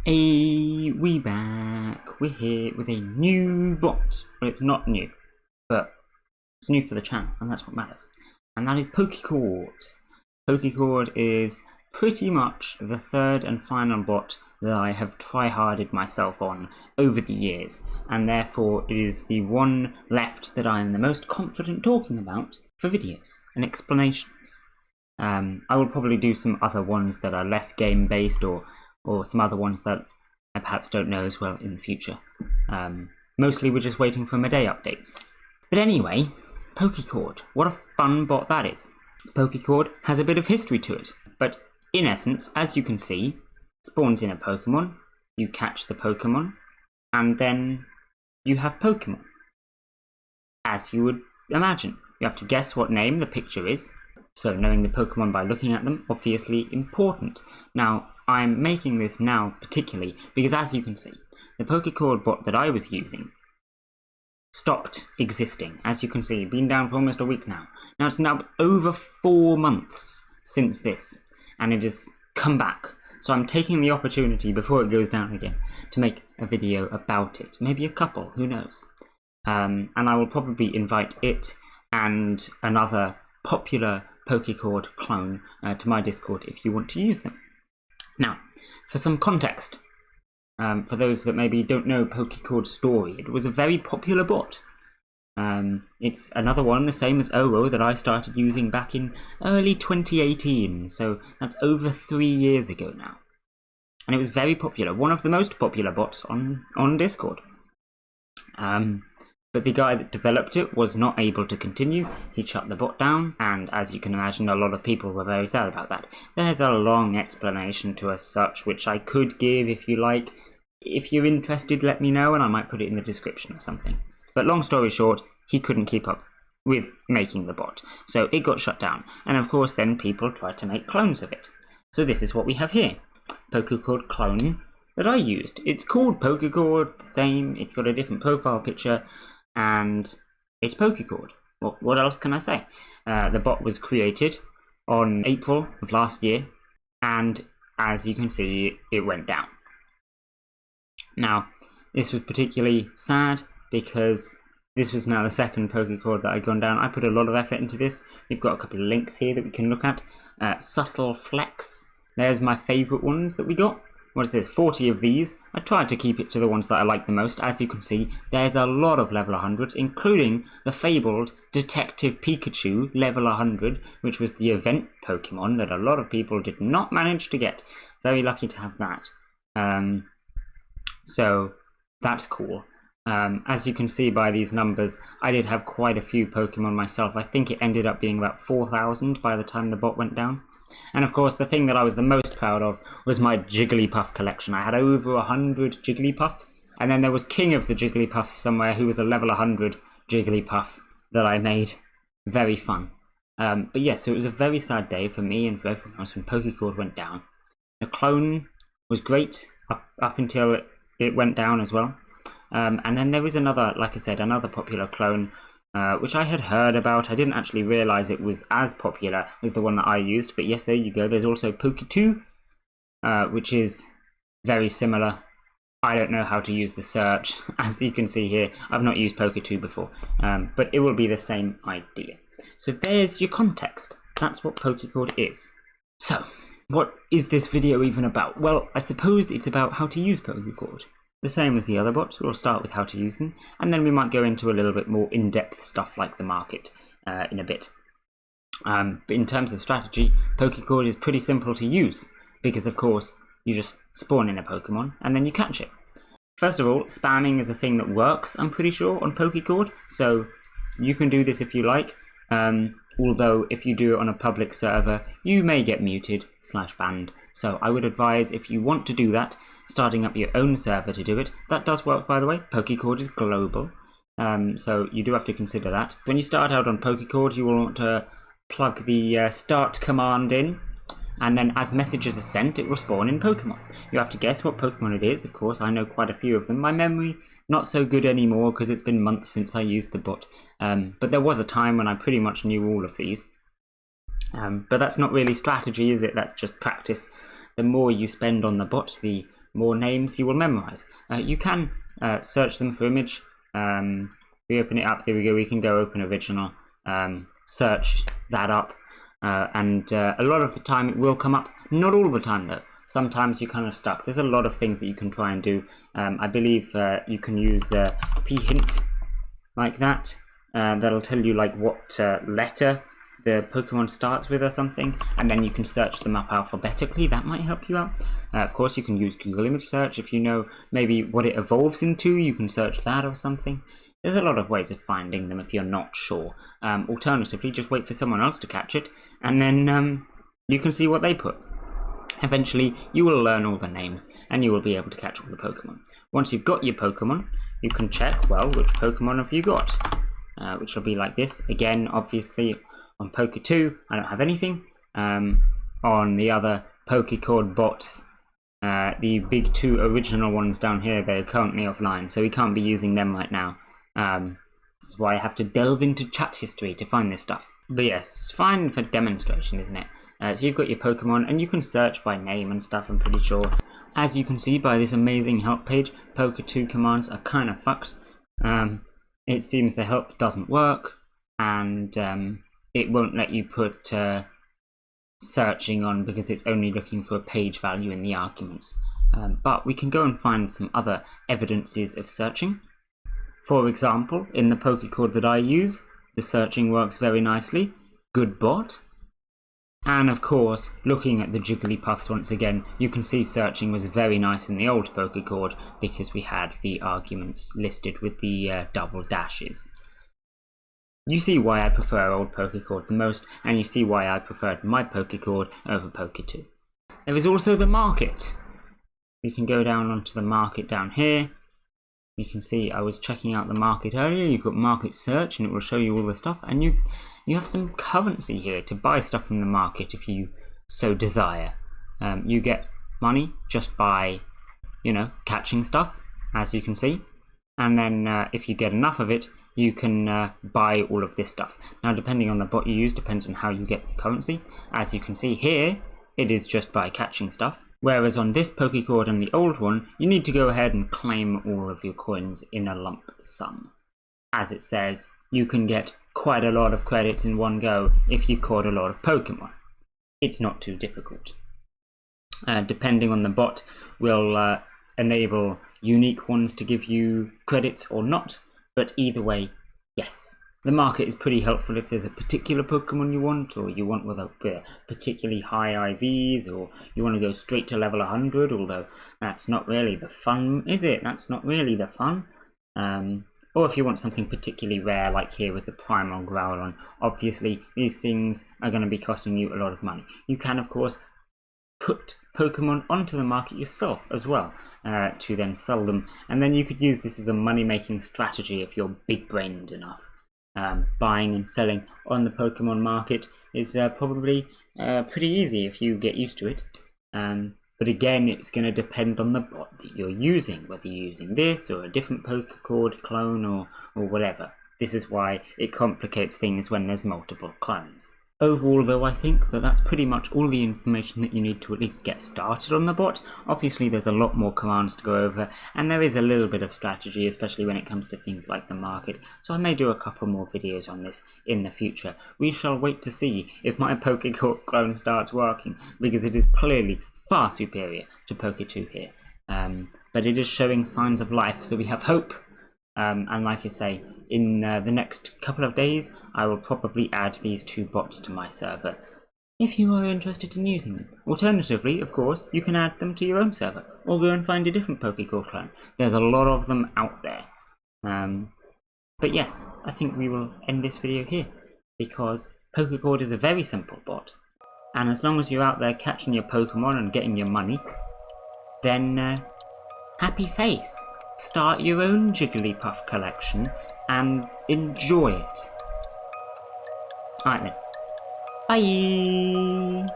We back. We're here with a new bot. Well, it's not new, but it's new for the channel, and that's what matters. And that is Pokecord. Pokecord is pretty much the third and final bot that I have try-harded myself on over the years, and therefore it is the one left that I am the most confident talking about for videos and explanations. I will probably do some other ones that are less game-based or some other ones that I perhaps don't know as well in the future. Mostly we're just waiting for Midday updates. But anyway, Pokecord, what a fun bot that is. Pokecord has a bit of history to it, but in essence, as you can see, spawns in a Pokemon, you catch the Pokemon, and then you have Pokemon. As you would imagine, you have to guess what name the picture is, so knowing the Pokemon by looking at them, obviously important. Now, I'm making this now particularly because, as you can see, the Pokecord bot that I was using stopped existing. As you can see, been down for almost a week now. Now it's now over 4 months since this, and it has come back. So I'm taking the opportunity before it goes down again to make a video about it. Maybe a couple, who knows. And I will probably invite it and another popular Pokecord clone to my Discord if you want to use them. Now, for some context, for those that maybe don't know Pokekord's story, it was a very popular bot. It's another one, the same as OO, that I started using back in early 2018, so that's over 3 years ago now. And it was very popular, one of the most popular bots on Discord. But the guy that developed it was not able to continue. He shut the bot down, and as you can imagine, a lot of people were very sad about that. There's a long explanation to as such, which I could give if you like. If you're interested, let me know, and I might put it in the description or something. But long story short, he couldn't keep up with making the bot, so it got shut down. And of course, then people tried to make clones of it. So this is what we have here. Pokecord clone that I used. It's called Pokecord, the same. It's got a different profile picture. And it's Pokecord. What else can I say? The bot was created on April of last year, and as you can see, it went down. Now, this was particularly sad because this was now the second Pokecord that I'd gone down. I put a lot of effort into this. We've got a couple of links here that we can look at. Subtle Flex. There's my favourite ones that we got. What is this? 40 of these. I tried to keep it to the ones that I like the most. As you can see, there's a lot of level 100s, including the fabled Detective Pikachu level 100, which was the event Pokemon that a lot of people did not manage to get. Very lucky to have that. So that's cool. As you can see by these numbers, I did have quite a few Pokemon myself. I think it ended up being about 4,000 by the time the bot went down. And of course, the thing that I was the most proud of was my Jigglypuff collection. I had over 100 Jigglypuffs, and then there was King of the Jigglypuffs somewhere who was a level 100 Jigglypuff that I made. Very fun. But yes, so it was a very sad day for me and for everyone else when Pokecord went down. The clone was great up until it went down as well. And then there was another, like I said, another popular clone, which I had heard about. I didn't actually realise it was as popular as the one that I used, but yes, there you go. There's also Poke2, which is very similar. I don't know how to use the search, as you can see here. I've not used Poke2 before, but it will be the same idea. So there's your context. That's what Pokecord is. So, what is this video even about? Well, I suppose it's about how to use Pokecord. The same as the other bots. We'll start with how to use them, and then we might go into a little bit more in-depth stuff like the market in a bit. But in terms of strategy, Pokecord is pretty simple to use, because of course, you just spawn in a Pokemon, and then you catch it. First of all, spamming is a thing that works, I'm pretty sure, on Pokecord, so you can do this if you like, although if you do it on a public server, you may get muted / banned. So I would advise, if you want to do that, starting up your own server to do it. That does work, by the way. Pokecord is global, so you do have to consider that. When you start out on Pokecord, you will want to plug the start command in, and then as messages are sent, it will spawn in Pokemon. You have to guess what Pokemon it is, of course. I know quite a few of them. My memory, not so good anymore, because it's been months since I used the bot. But there was a time when I pretty much knew all of these. But that's not really strategy, is it? That's just practice. The more you spend on the bot, the more names you will memorize. You can search them for image. We open it up, there we go, we can go open original, search that up, and a lot of the time it will come up. Not all the time though. Sometimes you're kind of stuck. There's a lot of things that you can try and do. I believe you can use p-hint like that. That'll tell you like what letter the Pokemon starts with or something, and then you can search them up alphabetically. That might help you out. Of course, you can use Google image search. If you know maybe what it evolves into, you can search that or something. There's a lot of ways of finding them if you're not sure. Alternatively, just wait for someone else to catch it, and then you can see what they put. Eventually, you will learn all the names, and you will be able to catch all the Pokemon. Once you've got your Pokemon, you can check, well, which Pokemon have you got? Which will be like this. Again, obviously, on Poke 2, I don't have anything. On the other Pokecord bots, the big two original ones down here, they're currently offline, so we can't be using them right now. This is why I have to delve into chat history to find this stuff. But yes, fine for demonstration, isn't it? So you've got your Pokemon, and you can search by name and stuff, I'm pretty sure. As you can see by this amazing help page, Poke 2 commands are kind of fucked. It seems the help doesn't work, and it won't let you put searching on because it's only looking for a page value in the arguments. But we can go and find some other evidences of searching. For example, in the Pokecord that I use, the searching works very nicely. Good bot. And of course, looking at the Jigglypuffs once again, you can see searching was very nice in the old Pokecord because we had the arguments listed with the double dashes. You see why I prefer old Pokecord the most, and you see why I preferred my Pokecord over Poke 2. There is also the market. We can go down onto the market down here. You can see I was checking out the market earlier. You've got market search, and it will show you all the stuff, and you have some currency here to buy stuff from the market if you so desire. You get money just by, catching stuff, as you can see, and then if you get enough of it, you can buy all of this stuff. Now, depending on the bot you use, depends on how you get the currency. As you can see here, it is just by catching stuff. Whereas on this Pokecord and the old one, you need to go ahead and claim all of your coins in a lump sum. As it says, you can get quite a lot of credits in one go if you've caught a lot of Pokemon. It's not too difficult. Depending on the bot, will enable unique ones to give you credits or not, but either way, yes. The market is pretty helpful if there's a particular Pokemon you want, or you want with a particularly high IVs, or you want to go straight to level 100, although that's not really the fun, is it? That's not really the fun. Or if you want something particularly rare, like here with the Primal Growlon, obviously these things are going to be costing you a lot of money. You can, of course, put Pokemon onto the market yourself as well, to then sell them, and then you could use this as a money-making strategy if you're big-brained enough. Buying and selling on the Pokemon market is probably pretty easy if you get used to it. But again, it's going to depend on the bot that you're using, whether you're using this or a different Pokecord clone or whatever. This is why it complicates things when there's multiple clones. Overall though, I think that that's pretty much all the information that you need to at least get started on the bot. Obviously there's a lot more commands to go over, and there is a little bit of strategy, especially when it comes to things like the market, so I may do a couple more videos on this in the future. We shall wait to see if my Pokecord clone starts working, because it is clearly far superior to Poke 2 here. But it is showing signs of life, so we have hope. And like I say, in the next couple of days, I will probably add these two bots to my server, if you are interested in using them. Alternatively, of course, you can add them to your own server, or go and find a different Pokecord clone. There's a lot of them out there. But yes, I think we will end this video here, because Pokecord is a very simple bot, and as long as you're out there catching your Pokemon and getting your money, then happy face. Start your own Jigglypuff collection and enjoy it. Alright then. Bye!